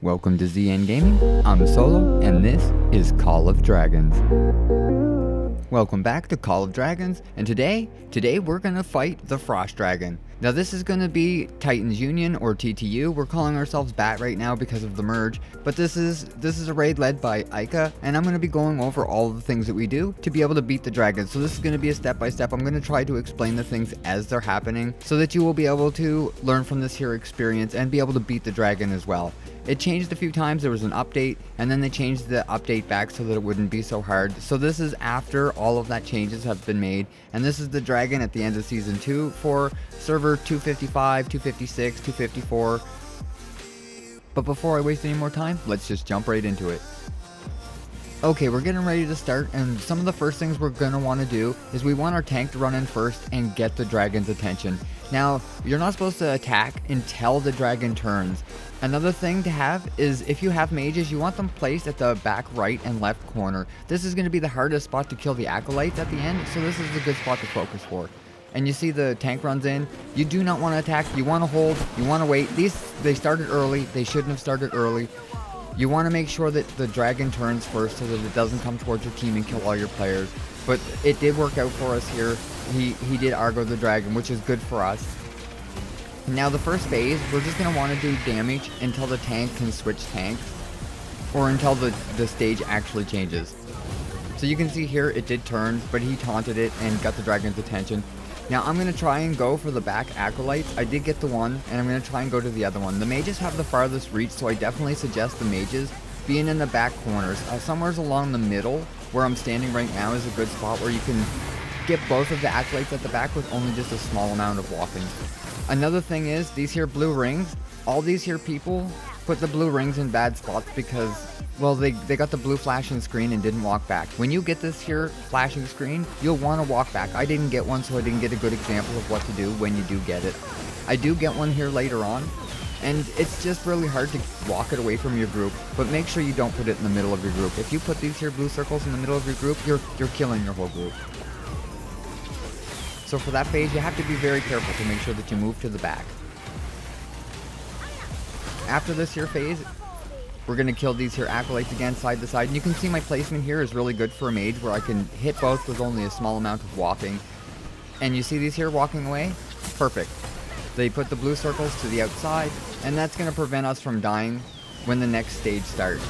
Welcome to ZN Gaming. I'm Solo, and this is Call of Dragons. Welcome back to Call of Dragons, and today we're gonna fight the Frost Dragon. Now this is gonna be Titans Union or TTU. We're calling ourselves Bat right now because of the merge, but this is a raid led by Ica, and I'm gonna be going over all of the things that we do to be able to beat the dragon. So this is gonna be a step by step. I'm gonna try to explain the things as they're happening so that you will be able to learn from this here experience and be able to beat the dragon as well. It changed a few times. There was an update, and then they changed the update back so that it wouldn't be so hard. So this is after all of that changes have been made, and this is the dragon at the end of season 2 for server 255, 256, 254. But before I waste any more time, let's just jump right into it. Okay, we're getting ready to start, and some of the first things we're going to want to do is we want our tank to run in first and get the dragon's attention. Now, you're not supposed to attack until the dragon turns. Another thing to have is if you have mages, you want them placed at the back right and left corner. This is going to be the hardest spot to kill the acolytes at the end, so this is a good spot to focus for. And you see the tank runs in. You do not want to attack. You want to hold. You want to wait. They started early. They shouldn't have started early. You want to make sure that the dragon turns first so that it doesn't come towards your team and kill all your players. But it did work out for us here. He did Argo the dragon, which is good for us. Now the first phase, we're just going to want to do damage until the tank can switch tanks, or until the stage actually changes. So you can see here it did turn, but he taunted it and got the dragon's attention. Now I'm going to try and go for the back acolytes. I did get the one, and I'm going to try and go to the other one. The mages have the farthest reach, so I definitely suggest the mages being in the back corners. Somewhere along the middle, where I'm standing right now, is a good spot where you can get both of the acolytes at the back with only just a small amount of walking. Another thing is, these here blue rings, all these here people put the blue rings in bad spots because, well, they got the blue flashing screen and didn't walk back. When you get this here flashing screen, you'll want to walk back. I didn't get one, so I didn't get a good example of what to do when you do get it. I do get one here later on, and it's just really hard to walk it away from your group, but make sure you don't put it in the middle of your group. If you put these here blue circles in the middle of your group, you're killing your whole group. So for that phase, you have to be very careful to make sure that you move to the back. After this here phase, we're going to kill these here acolytes again side to side. And you can see my placement here is really good for a mage where I can hit both with only a small amount of walking. And you see these here walking away? Perfect. They put the blue circles to the outside, and that's going to prevent us from dying when the next stage starts.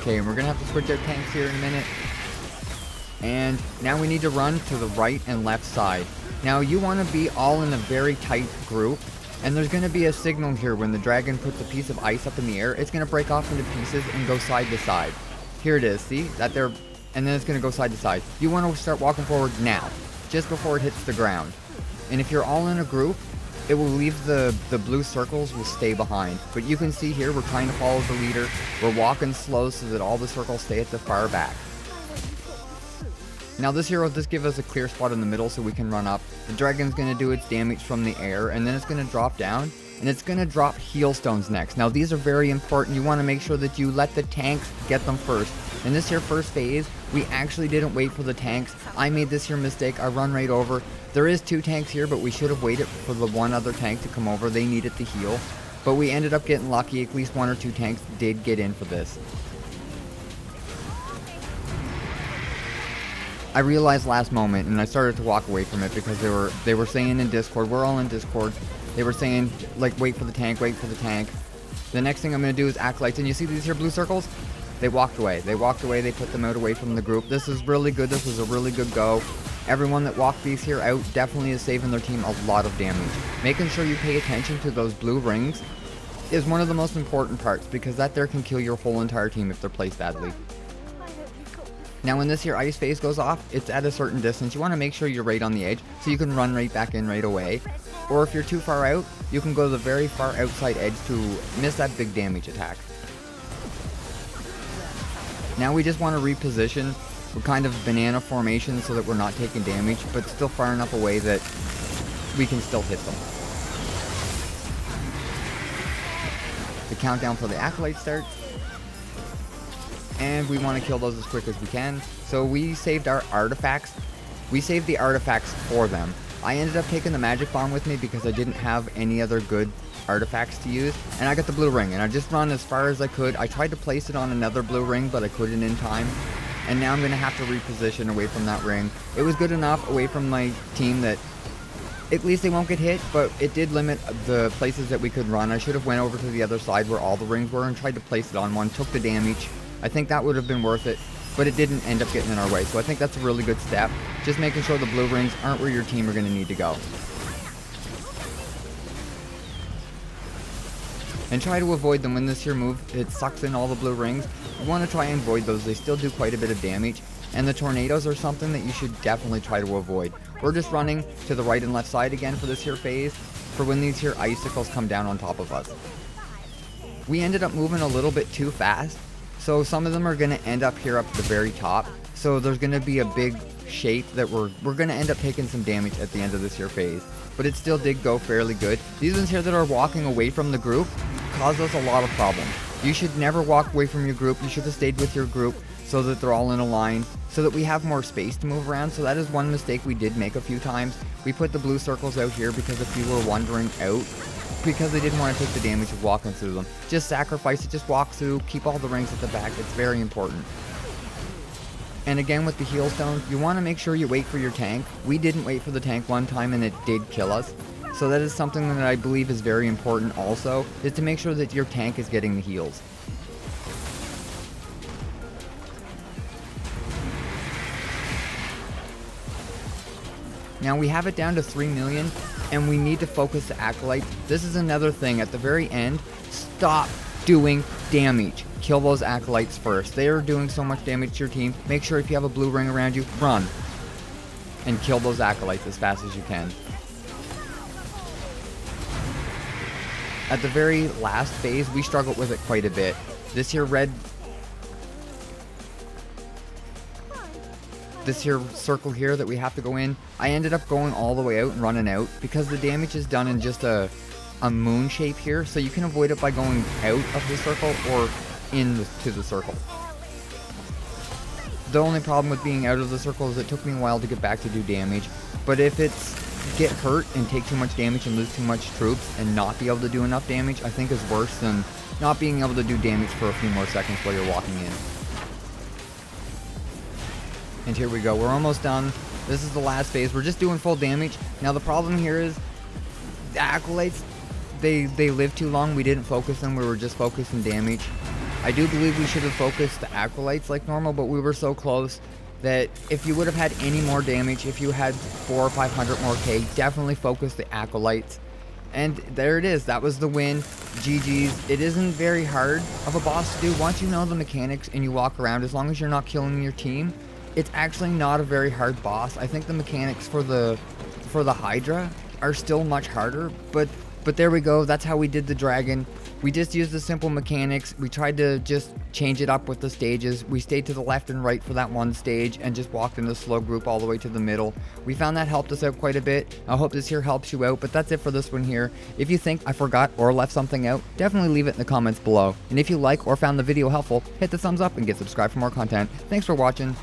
Okay, we're going to have to switch out tanks here in a minute. And now we need to run to the right and left side. Now you want to be all in a very tight group. And there's going to be a signal here when the dragon puts a piece of ice up in the air. It's going to break off into pieces and go side to side. Here it is, see? That there, and then it's going to go side to side. You want to start walking forward now, just before it hits the ground. And if you're all in a group, it will leave the blue circles will stay behind. But you can see here, we're trying to follow the leader. We're walking slow so that all the circles stay at the far back. Now this here will just give us a clear spot in the middle so we can run up. The dragon's going to do its damage from the air, and then it's going to drop down, and it's going to drop heal stones next. Now these are very important. You want to make sure that you let the tanks get them first. In this here first phase, we actually didn't wait for the tanks. I made this here mistake. I run right over. There is 2 tanks here, but we should have waited for the one other tank to come over. They needed to heal. But we ended up getting lucky. At least 1 or 2 tanks did get in for this. I realized last moment, and I started to walk away from it because they were saying in Discord, we're all in Discord, they were saying, like, wait for the tank, wait for the tank. The next thing I'm going to do is acolytes, and you see these here blue circles? They walked away. They walked away, they put them out away from the group. This is really good. This was a really good go. Everyone that walked these here out definitely is saving their team a lot of damage. Making sure you pay attention to those blue rings is one of the most important parts, because that there can kill your whole entire team if they're placed badly. Now when this here ice phase goes off, it's at a certain distance. You want to make sure you're right on the edge so you can run right back in right away. Or if you're too far out, you can go to the very far outside edge to miss that big damage attack. Now we just want to reposition. We're kind of banana formation so that we're not taking damage, but still far enough away that we can still hit them. The countdown for the acolyte starts. and we want to kill those as quick as we can. So we saved our artifacts. We saved the artifacts for them. I ended up taking the magic bomb with me because I didn't have any other good artifacts to use, and I got the blue ring, and I just run as far as I could. I tried to place it on another blue ring, but I couldn't in time, and now I'm going to have to reposition away from that ring. It was good enough away from my team that at least they won't get hit, but it did limit the places that we could run. I should have went over to the other side where all the rings were and tried to place it on one, took the damage. I think that would have been worth it, but it didn't end up getting in our way, so I think that's a really good step. Just making sure the blue rings aren't where your team are going to need to go. And try to avoid them. When this here move, it sucks in all the blue rings. You want to try and avoid those. They still do quite a bit of damage, and the tornadoes are something that you should definitely try to avoid. We're just running to the right and left side again for this here phase, for when these here icicles come down on top of us. We ended up moving a little bit too fast, so some of them are going to end up here up at the very top. So there's going to be a big shape that we're going to end up taking some damage at the end of this here phase. But it still did go fairly good. These ones here that are walking away from the group cause us a lot of problems. You should never walk away from your group. You should have stayed with your group so that they're all in a line, so that we have more space to move around. So that is one mistake we did make a few times. We put the blue circles out here because if you were wandering out, because they didn't want to take the damage of walking through them. Just sacrifice it, just walk through, keep all the rings at the back. It's very important. And again, with the heal stones, you want to make sure you wait for your tank. We didn't wait for the tank one time and it did kill us. So that is something that I believe is very important also, is to make sure that your tank is getting the heals. Now we have it down to 3 million and we need to focus the acolytes. This is another thing at the very end. Stop doing damage. Kill those acolytes first. They are doing so much damage to your team. Make sure if you have a blue ring around you, run and kill those acolytes as fast as you can. At the very last phase, we struggled with it quite a bit. This here circle here that we have to go in, I ended up going all the way out and running out because the damage is done in just a moon shape here, so you can avoid it by going out of the circle or into the circle. The only problem with being out of the circle is it took me a while to get back to do damage, but if it's get hurt and take too much damage and lose too much troops and not be able to do enough damage, I think is worse than not being able to do damage for a few more seconds while you're walking in. And here we go, we're almost done. This is the last phase. We're just doing full damage. Now the problem here is the acolytes, they live too long. We didn't focus them, we were just focusing damage. I do believe we should have focused the acolytes like normal, but we were so close that if you would have had any more damage, if you had 400 or 500 more K, definitely focus the acolytes. And there it is, that was the win. GG's. It isn't very hard of a boss to do. Once you know the mechanics and you walk around, as long as you're not killing your team, it's actually not a very hard boss. I think the mechanics for the Hydra are still much harder, but there we go. That's how we did the dragon. We just used the simple mechanics. We tried to just change it up with the stages. We stayed to the left and right for that one stage and just walked in the slow group all the way to the middle. We found that helped us out quite a bit. I hope this here helps you out, but that's it for this one here. If you think I forgot or left something out, definitely leave it in the comments below. And if you like or found the video helpful, hit the thumbs up and get subscribed for more content. Thanks for watching.